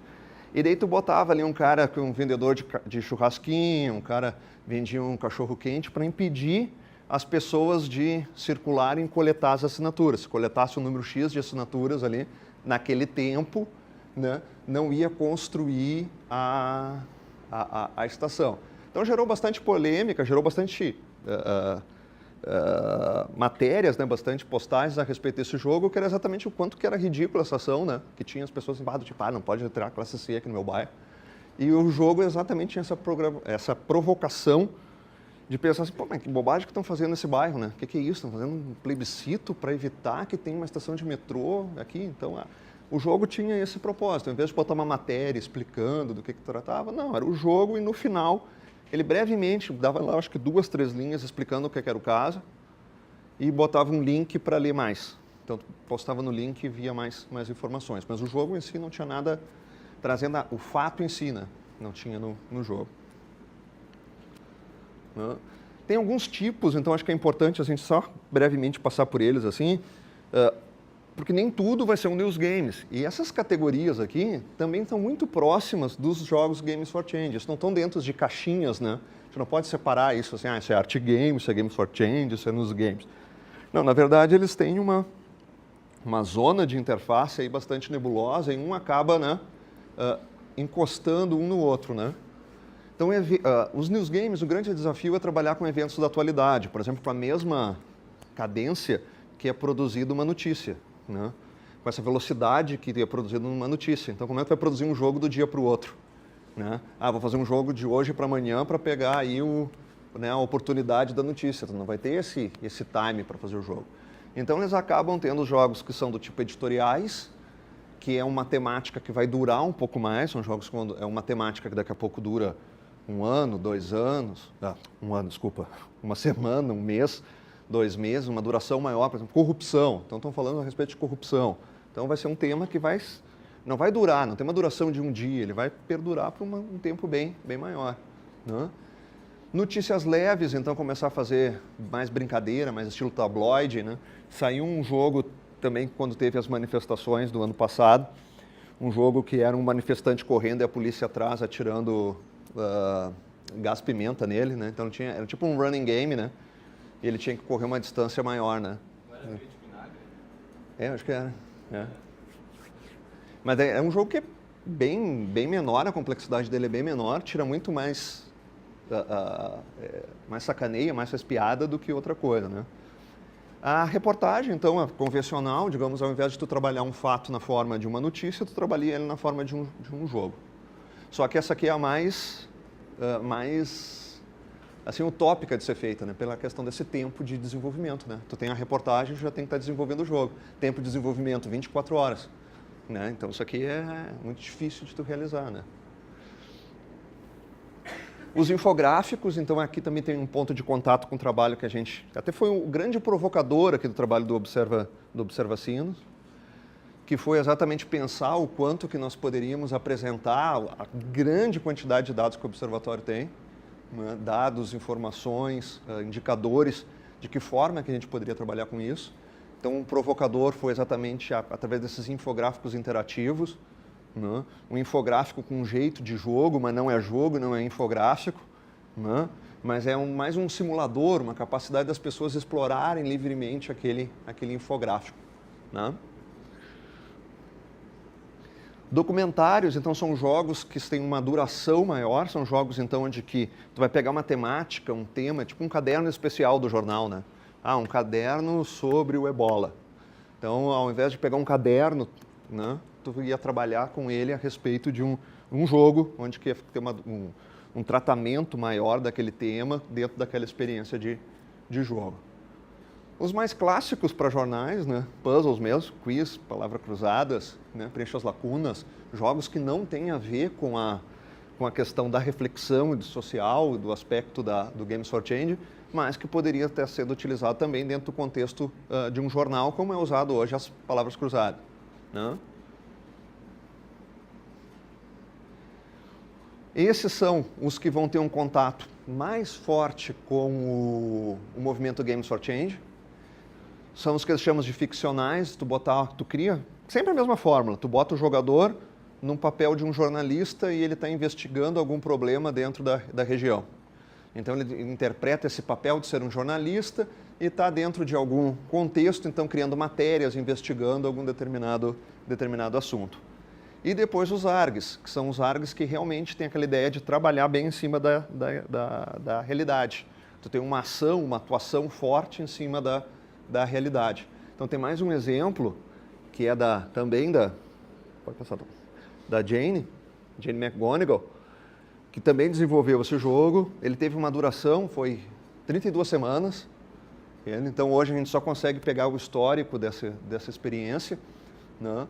e daí tu botava ali um cara, um vendedor de churrasquinho, um cara vendia um cachorro quente para impedir as pessoas de circularem e coletar as assinaturas. Se coletasse um número X de assinaturas ali, naquele tempo, né, não ia construir a estação. Então gerou bastante polêmica, gerou bastante matérias, né, bastante postagens a respeito desse jogo, que era exatamente o quanto que era ridícula essa ação, né, que tinha as pessoas embaixo, tipo, não pode entrar a classe C aqui no meu bairro. E o jogo exatamente tinha essa provocação de pensar assim, mas que bobagem que estão fazendo nesse bairro, né? O que é isso? Estão fazendo um plebiscito para evitar que tenha uma estação de metrô aqui? Então, o jogo tinha esse propósito. Em vez de botar uma matéria explicando do que tratava, não, era o jogo e no final ele brevemente dava lá, acho que 2, 3 linhas explicando o que era o caso e botava um link para ler mais. Então, postava no link e via mais informações. Mas o jogo em si não tinha nada trazendo o fato em si, né? Não tinha no jogo. Tem alguns tipos, então acho que é importante a gente só brevemente passar por eles assim, porque nem tudo vai ser um News Games. E essas categorias aqui também estão muito próximas dos jogos Games for Change. Eles não estão dentro de caixinhas, né? A gente não pode separar isso assim, isso é Art Games, isso é Games for Change, isso é News Games. Não, na verdade eles têm uma zona de interface aí bastante nebulosa e um acaba, né, encostando um no outro, né? Então, os News Games, o grande desafio é trabalhar com eventos da atualidade. Por exemplo, com a mesma cadência que é produzida uma notícia, né? Com essa velocidade que é produzida uma notícia. Então, como é que vai produzir um jogo do dia para o outro? Né? Vou fazer um jogo de hoje para amanhã para pegar aí a oportunidade da notícia. Tu não vai ter esse time para fazer o jogo. Então, eles acabam tendo jogos que são do tipo editoriais, que é uma temática que vai durar um pouco mais. São jogos que é uma temática que daqui a pouco dura 1 ano, 2 anos, 1 ano, desculpa, 1 semana, 1 mês, 2 meses, uma duração maior, por exemplo, corrupção. Então, estão falando a respeito de corrupção. Então, vai ser um tema que não vai durar, não tem uma duração de 1 dia, ele vai perdurar por um tempo bem maior. Né? Notícias leves, então, começar a fazer mais brincadeira, mais estilo tabloide. Né? Saiu um jogo também, quando teve as manifestações do ano passado, um jogo que era um manifestante correndo e a polícia atrás atirando gás-pimenta nele. Né? Então, era tipo um running game, né? E ele tinha que correr uma distância maior. Né? Não era feito de vinagre? Acho que era. Mas é um jogo que é bem menor, a complexidade dele é bem menor, tira muito mais sacaneia, mais faz piada do que outra coisa, né? A reportagem, então, é convencional, digamos, ao invés de tu trabalhar um fato na forma de uma notícia, tu trabalha ele na forma de um jogo. Só que essa aqui é a mais assim, utópica de ser feita, né? Pela questão desse tempo de desenvolvimento, né? Tu tem a reportagem, já tem que estar desenvolvendo o jogo. Tempo de desenvolvimento, 24 horas. Né? Então, isso aqui é muito difícil de tu realizar, né? Os infográficos, então, aqui também tem um ponto de contato com o trabalho que a gente... Até foi o grande provocador aqui do trabalho do Observa Sinos, que foi exatamente pensar o quanto que nós poderíamos apresentar a grande quantidade de dados que o Observatório tem, né? Dados, informações, indicadores, de que forma que a gente poderia trabalhar com isso. Então, um provocador foi exatamente através desses infográficos interativos, né? Um infográfico com um jeito de jogo, mas não é jogo, não é infográfico, né? Mas é mais um simulador, uma capacidade das pessoas explorarem livremente aquele infográfico. Né? Documentários, então, são jogos que têm uma duração maior, são jogos, então, onde que tu vai pegar uma temática, um tema, tipo um caderno especial do jornal, né? Um caderno sobre o ebola. Então, ao invés de pegar um caderno, né, tu ia trabalhar com ele a respeito de um jogo, onde que ia ter um tratamento maior daquele tema dentro daquela experiência de jogo. Os mais clássicos para jornais, né, puzzles mesmo, quiz, palavras cruzadas, né, preencha as lacunas, jogos que não têm a ver com a questão da reflexão social, do aspecto do Games for Change, mas que poderia ter sido utilizado também dentro do contexto de um jornal, como é usado hoje as palavras cruzadas. Né? Esses são os que vão ter um contato mais forte com o movimento Games for Change. São os que chamamos de ficcionais. Tu cria sempre a mesma fórmula. Tu bota o jogador num papel de um jornalista e ele está investigando algum problema dentro da região. Então, ele interpreta esse papel de ser um jornalista e está dentro de algum contexto, então, criando matérias, investigando algum determinado assunto. E depois os ARGs, que são os ARGs que realmente têm aquela ideia de trabalhar bem em cima da realidade. Tu tem uma ação, uma atuação forte em cima da realidade. Então, tem mais um exemplo, que é também da Jane McGonigal, que também desenvolveu esse jogo. Ele teve uma duração, foi 32 semanas. Então, hoje a gente só consegue pegar o histórico dessa experiência, né?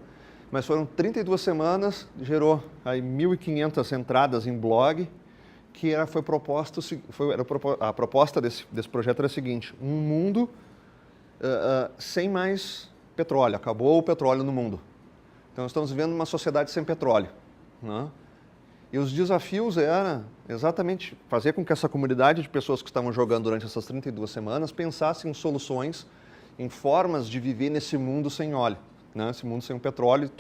Mas foram 32 semanas, gerou aí 1.500 entradas em blog, que a proposta desse projeto era a seguinte: um mundo sem mais petróleo, acabou o petróleo no mundo. Então, nós estamos vivendo uma sociedade sem petróleo, né? E os desafios eram exatamente fazer com que essa comunidade de pessoas que estavam jogando durante essas 32 semanas pensassem em soluções, em formas de viver nesse mundo sem óleo, né? Esse mundo sem o petróleo,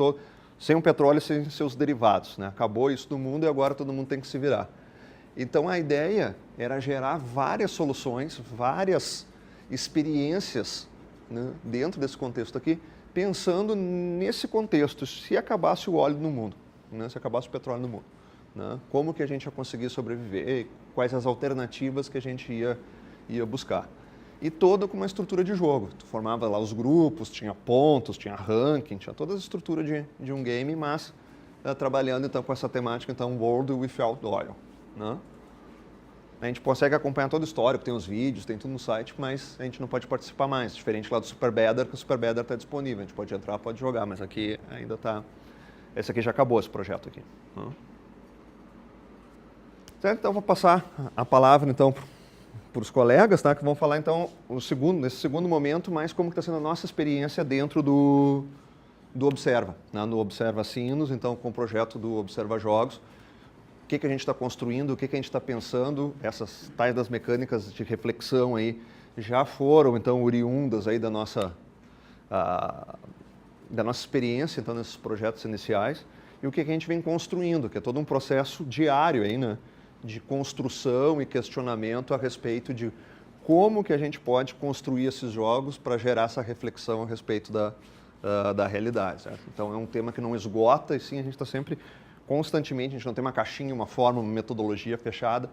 sem o petróleo e sem seus derivados, né? Acabou isso do mundo e agora todo mundo tem que se virar. Então, a ideia era gerar várias soluções, várias experiências, né, dentro desse contexto aqui, pensando nesse contexto, se acabasse o óleo no mundo, né, se acabasse o petróleo no mundo. Né? Como que a gente ia conseguir sobreviver, quais as alternativas que a gente ia buscar. e toda com uma estrutura de jogo. Tu formava lá os grupos, tinha pontos, tinha ranking, tinha toda a estrutura de um game, mas trabalhando então com essa temática, então, World Without Oil, né? A gente consegue acompanhar todo o histórico, tem os vídeos, tem tudo no site, mas a gente não pode participar mais, diferente lá do Super Better, que o Super Better está disponível, a gente pode entrar, pode jogar, mas aqui ainda está... Esse aqui já acabou, esse projeto aqui. Certo? Então, vou passar a palavra, então, para os colegas, tá? Que vão falar, então, nesse segundo momento, mais como está sendo a nossa experiência dentro do Observa, né? No Observa Sinos, então, com o projeto do Observa Jogos. O que a gente está construindo, o que a gente está pensando, essas tais das mecânicas de reflexão aí já foram, então, oriundas aí da nossa experiência, então, nesses projetos iniciais, e o que a gente vem construindo, que é todo um processo diário aí, né, de construção e questionamento a respeito de como que a gente pode construir esses jogos para gerar essa reflexão a respeito da realidade, certo? Então, é um tema que não esgota, e sim, a gente está sempre constantemente, a gente não tem uma caixinha, uma forma, uma metodologia fechada,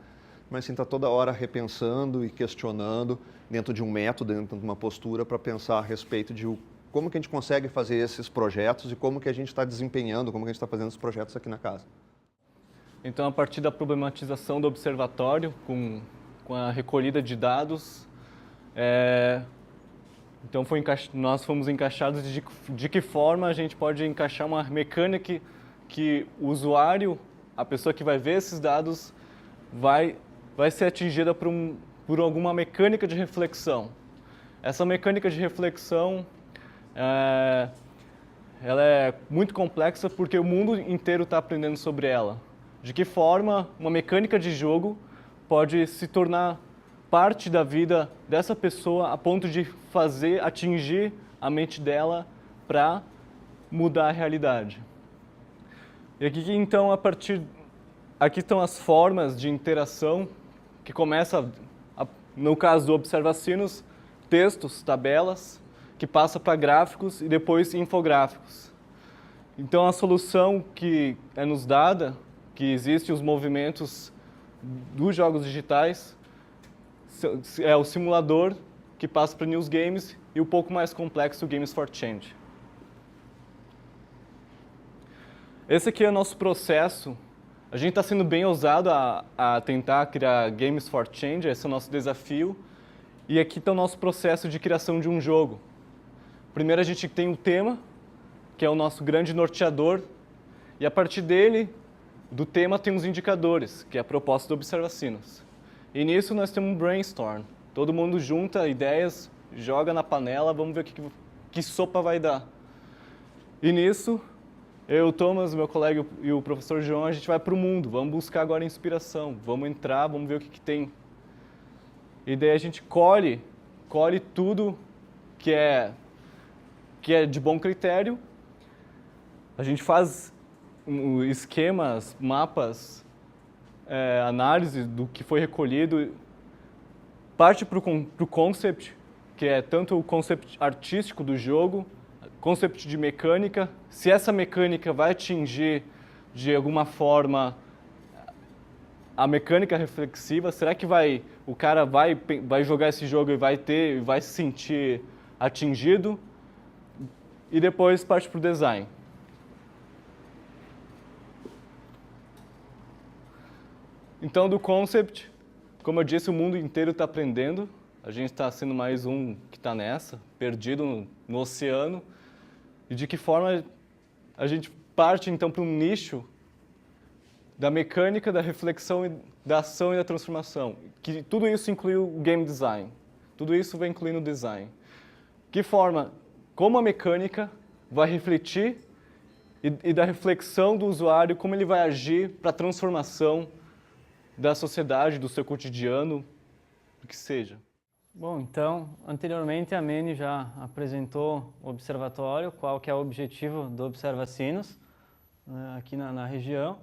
mas sim está toda hora repensando e questionando dentro de um método, dentro de uma postura para pensar a respeito de como que a gente consegue fazer esses projetos e como que a gente está desempenhando, como que a gente está fazendo os projetos aqui na casa. Então, a partir da problematização do observatório, com a recolhida de dados, então nós fomos encaixados de que forma a gente pode encaixar uma mecânica que o usuário, a pessoa que vai ver esses dados, vai ser atingida por alguma mecânica de reflexão. Essa mecânica de reflexão, ela é muito complexa porque o mundo inteiro está aprendendo sobre ela. De que forma uma mecânica de jogo pode se tornar parte da vida dessa pessoa a ponto de atingir a mente dela para mudar a realidade. E aqui, então, aqui estão as formas de interação que começa, no caso do Observa Sinos, textos, tabelas, que passa para gráficos e depois infográficos. Então, a solução que é nos dada, que existem os movimentos dos jogos digitais, é o simulador que passa para News Games e o pouco mais complexo, o Games for Change. Esse aqui é o nosso processo. A gente está sendo bem ousado a tentar criar Games for Change, esse é o nosso desafio. E aqui está o nosso processo de criação de um jogo. Primeiro a gente tem o tema, que é o nosso grande norteador, e a partir do tema tem os indicadores, que é a proposta do Observa Sinos. E nisso nós temos um brainstorm. Todo mundo junta ideias, joga na panela, vamos ver que sopa vai dar. E nisso, eu, o Thomas, meu colega e o professor João, a gente vai para o mundo, vamos buscar agora inspiração, vamos entrar, vamos ver o que tem. E daí a gente colhe tudo que é de bom critério, a gente faz esquemas, mapas, análise do que foi recolhido, parte para o concept, que é tanto o concept artístico do jogo, concept de mecânica, se essa mecânica vai atingir de alguma forma a mecânica reflexiva, será que o cara vai jogar esse jogo e vai se sentir atingido? E depois parte para o design. Então, do concept, como eu disse, o mundo inteiro está aprendendo. A gente está sendo mais um que está nessa, perdido no oceano. E de que forma a gente parte, então, para um nicho da mecânica, da reflexão, da ação e da transformação. Que tudo isso inclui o game design. Tudo isso vai incluir no design. Que forma, como a mecânica vai refletir e da reflexão do usuário, como ele vai agir para a transformação da sociedade, do seu cotidiano, do que seja. Bom, então, anteriormente a Mene já apresentou o observatório, qual que é o objetivo do Observa Sinos, né, aqui na região.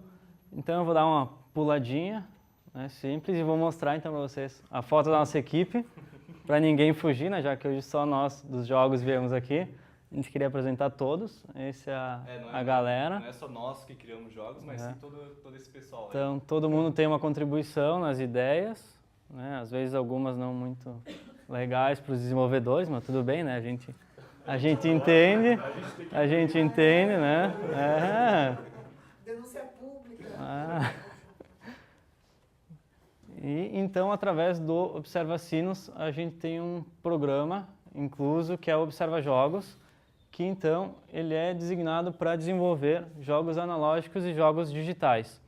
Então eu vou dar uma puladinha, né, simples, e vou mostrar então para vocês a foto da nossa equipe, para ninguém fugir, né, já que hoje só nós dos jogos viemos aqui. A gente queria apresentar todos, esse é a galera. Não é só nós que criamos jogos, mas sim todo esse pessoal. Então todo mundo tem uma contribuição nas ideias, né, às vezes algumas não muito legais para os desenvolvedores, mas tudo bem, né? A gente entende, né? Denúncia pública. E então, através do Observa Sinos, a gente tem um programa incluso que é o Observa Jogos, que então ele é designado para desenvolver jogos analógicos e jogos digitais.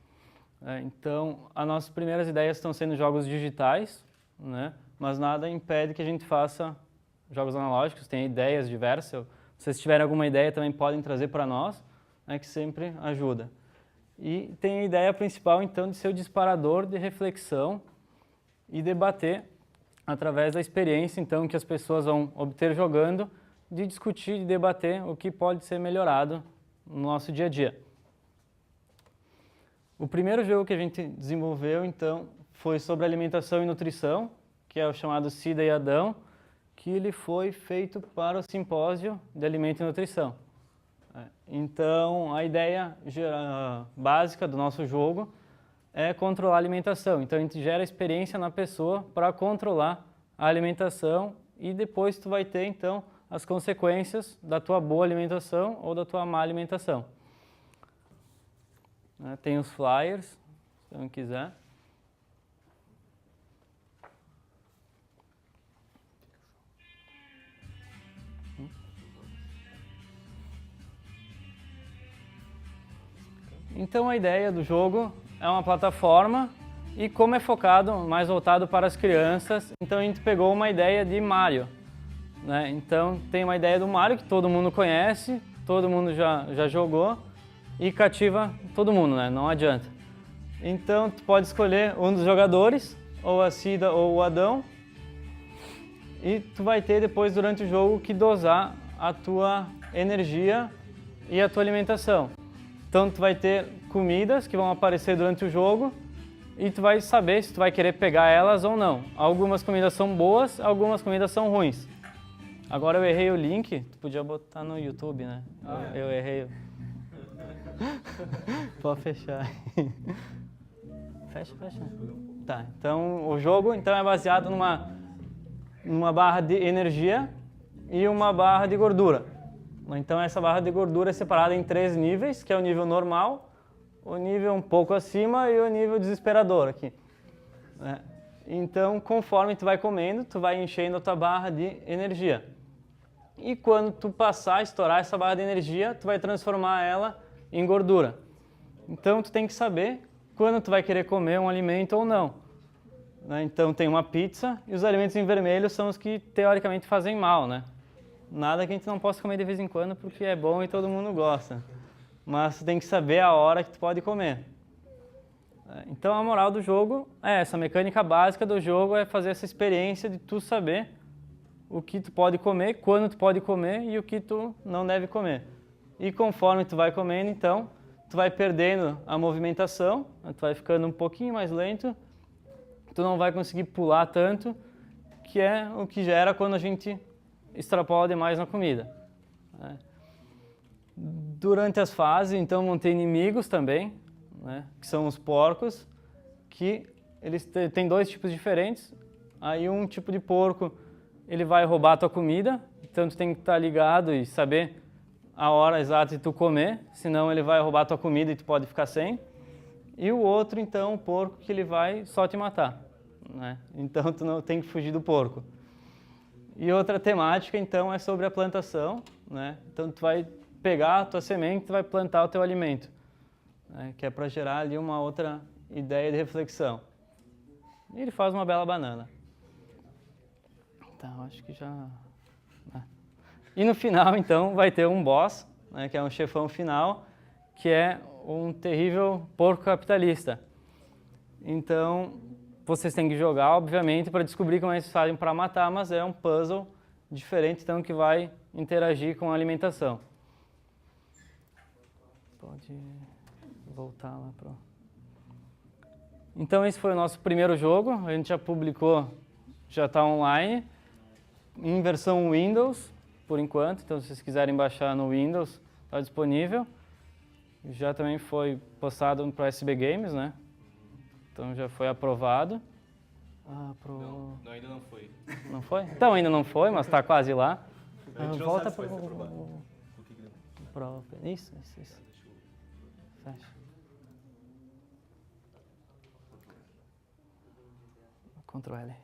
Então, as nossas primeiras ideias estão sendo jogos digitais, né? Mas nada impede que a gente faça jogos analógicos, tem ideias diversas. Se vocês tiverem alguma ideia, também podem trazer para nós, né, que sempre ajuda. E tem a ideia principal, então, de ser o disparador de reflexão e debater através da experiência, então, que as pessoas vão obter jogando, de discutir e debater o que pode ser melhorado no nosso dia a dia. O primeiro jogo que a gente desenvolveu, então, foi sobre alimentação e nutrição, que é o chamado Cida e Adão, que ele foi feito para o simpósio de alimento e nutrição. Então, a ideia básica do nosso jogo é controlar a alimentação. Então, a gente gera experiência na pessoa para controlar a alimentação e depois tu vai ter, então, as consequências da tua boa alimentação ou da tua má alimentação. Tem os flyers, se alguém quiser. Então a ideia do jogo é uma plataforma e como é focado, mais voltado para as crianças, então a gente pegou uma ideia de Mario, né? Então tem uma ideia do Mario que todo mundo conhece, todo mundo já jogou e cativa todo mundo, né? Não adianta. Então tu pode escolher um dos jogadores, ou a Cida ou o Adão, e tu vai ter depois durante o jogo que dosar a tua energia e a tua alimentação. Então tu vai ter comidas que vão aparecer durante o jogo e tu vai saber se tu vai querer pegar elas ou não. Algumas comidas são boas, algumas comidas são ruins. Agora eu errei o link, tu podia botar no YouTube, né? Eu errei. Pode fechar. Fecha. Tá, então o jogo então, é baseado numa barra de energia e uma barra de gordura. Então essa barra de gordura é separada em 3 níveis, que é o nível normal, o nível um pouco acima e o nível desesperador aqui. Então conforme tu vai comendo, tu vai enchendo a tua barra de energia. E quando tu passar a estourar essa barra de energia, tu vai transformar ela em gordura. Então tu tem que saber quando tu vai querer comer um alimento ou não. Então tem uma pizza e os alimentos em vermelho são os que teoricamente fazem mal, né? Nada que a gente não possa comer de vez em quando porque é bom e todo mundo gosta. Mas tu tem que saber a hora que tu pode comer. Então a moral do jogo é essa, a mecânica básica do jogo é fazer essa experiência de tu saber o que tu pode comer, quando tu pode comer e o que tu não deve comer. E conforme tu vai comendo, então, tu vai perdendo a movimentação, tu vai ficando um pouquinho mais lento, tu não vai conseguir pular tanto, que é o que gera quando a gente extrapola demais na comida. Durante as fases, então, vão ter inimigos também, né, que são os porcos, que eles têm 2 tipos diferentes. Aí um tipo de porco, ele vai roubar a tua comida, então tu tem que estar ligado e saber a hora exata de tu comer, senão ele vai roubar a tua comida e tu pode ficar sem. E o outro, então, o porco que ele vai só te matar, né? Então tu não tem que fugir do porco. E outra temática, então, é sobre a plantação, né? Então tu vai pegar a tua semente e vai plantar o teu alimento, né? Que é para gerar ali uma outra ideia de reflexão. E ele faz uma bela banana. Então, acho que já... E no final, então, vai ter um boss, né, que é um chefão final, que é um terrível porco capitalista. Então, vocês têm que jogar, obviamente, para descobrir como eles fazem para matar, mas é um puzzle diferente, então, que vai interagir com a alimentação. Pode voltar lá para... Então, esse foi o nosso primeiro jogo. A gente já publicou, já está online, em versão Windows, por enquanto. Então, se vocês quiserem baixar no Windows, está disponível. Já também foi postado para SB Games, né? Então, já foi aprovado. Não, ainda não foi. Não foi? Então ainda não foi, mas está quase lá. A gente não Volta sabe se vai ser pro... aprovado. Isso. Fecha. Ctrl L.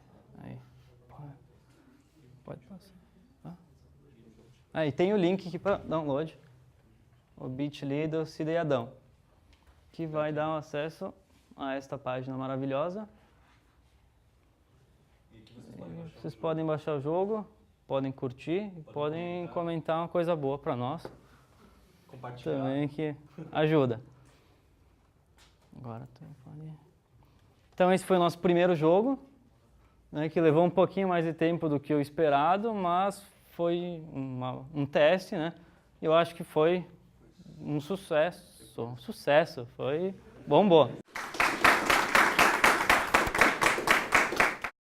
Aí. Pode passar. Aí tem o link aqui para download. O bit.ly do Cida e Adão, que vai dar um acesso a esta página maravilhosa. Vocês podem baixar o jogo, podem curtir, podem comentar uma coisa boa para nós. Compartilhar. Também que ajuda. Agora pode... Então esse foi o nosso primeiro jogo, né, que levou um pouquinho mais de tempo do que o esperado, mas foi um teste, né? Eu acho que foi um sucesso, foi bombou.